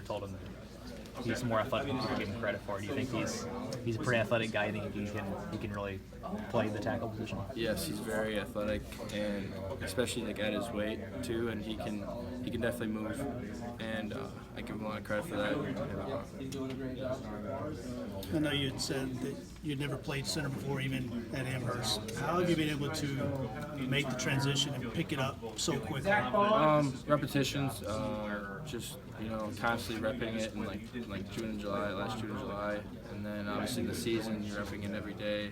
coordinator told him that he's more athletic than people give him credit for. Do you think he's a pretty athletic guy? I think he can really play the tackle position. Yes, he's very athletic, and especially like at his weight too, and he can definitely move, and I give him a lot of credit for that. I know you had said that you'd never played center before, even at Amherst. How have you been able to make the transition and pick it up so quickly? Repetitions, just constantly repping it in like last June and July, and then obviously the season you're repping it every day,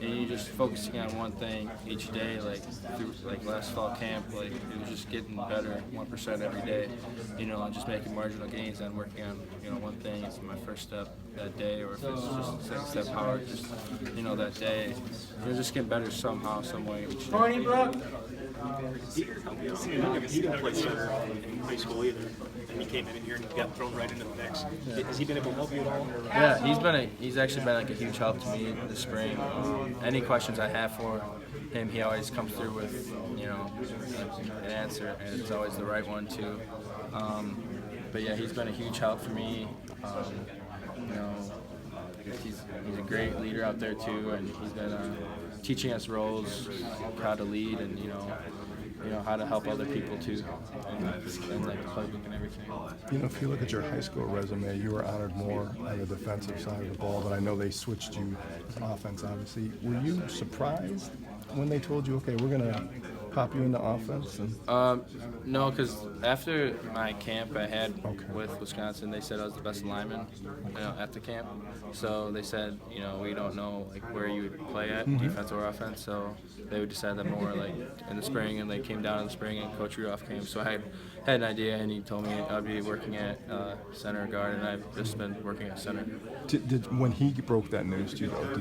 and you're just focusing on one thing each day. Like through last fall camp, like it was just getting better 1% every day. I'm just making marginal gains and working on one thing. It's my first step that day, or if it's just a second step power, just that day. Just get better somehow, some way. He didn't play center in high school either, and he came in here and got thrown right into the mix. Has he been able to help you at all? Yeah, he's actually been like a huge help to me this spring. Any questions I have for him, he always comes through with an answer, and it's always the right one too. But yeah, he's been a huge help for me. He's a great leader out there too, and he's been teaching us roles, how to lead, and how to help other people too, and like the playbook and everything. If you look at your high school resume, you were honored more on the defensive side of the ball, but I know they switched you to offense. Obviously, were you surprised when they told you, okay, we're gonna pop you into offense? No, because after my camp I had with Wisconsin, they said I was the best lineman at the camp. So they said, we don't know where you would play at, defense or offense. So they would decide that more in the spring, and they came down in the spring, and Coach Rudolph came. So I had an idea, and he told me I'd be working at center guard, and I've just been working at center. When he broke that news to you, though,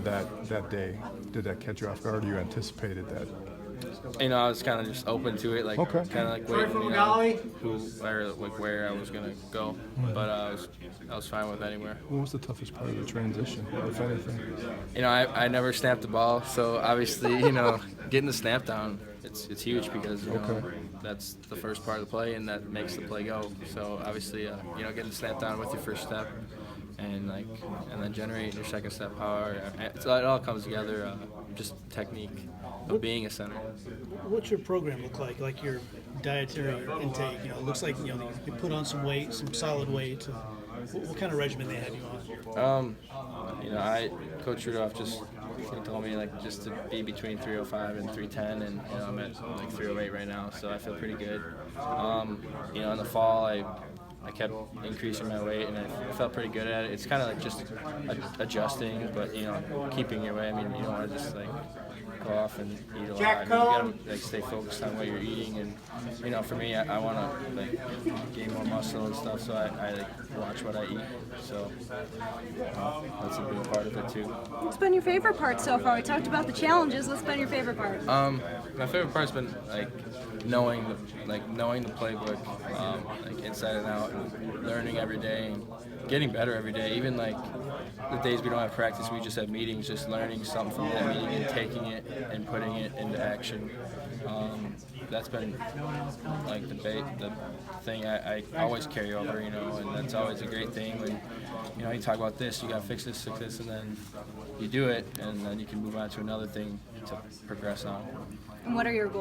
that day, did that catch you off guard, or you anticipated that? I was kind of just open to it, kind of waiting, where I was gonna go. But I was fine with anywhere. What was the toughest part of the transition, if anything? I never snapped the ball, so obviously, getting the snap down, it's huge because that's the first part of the play, and that makes the play go. So obviously, getting the snap down with your first step, and then generating your second step power, it all comes together. Just technique of being a center. What's your program look like? Like your dietary intake? It looks like you put on some weight, some solid weight. What kind of regimen they have you on? Coach Rudolph he told me just to be between 305 and 310, and I'm at 308 right now, so I feel pretty good. In the fall I kept increasing my weight, and I felt pretty good at it. It's kind of just adjusting, but keeping your weight. I mean, you don't want to just go off and eat a lot. You gotta stay focused on what you're eating, and for me, I want to gain more muscle and stuff, so I watch what I eat. So that's a big part of it too. What's been your favorite part so far? We talked about the challenges. What's been your favorite part? My favorite part's been knowing the playbook inside and out, and learning every day and getting better every day. Even the days we don't have practice, we just have meetings, just learning something from that meeting and taking it and putting it into action. That's been the thing I always carry over, and that's always a great thing when you talk about this, you got to fix this, and then you do it, and then you can move on to another thing to progress on. And what are your goals?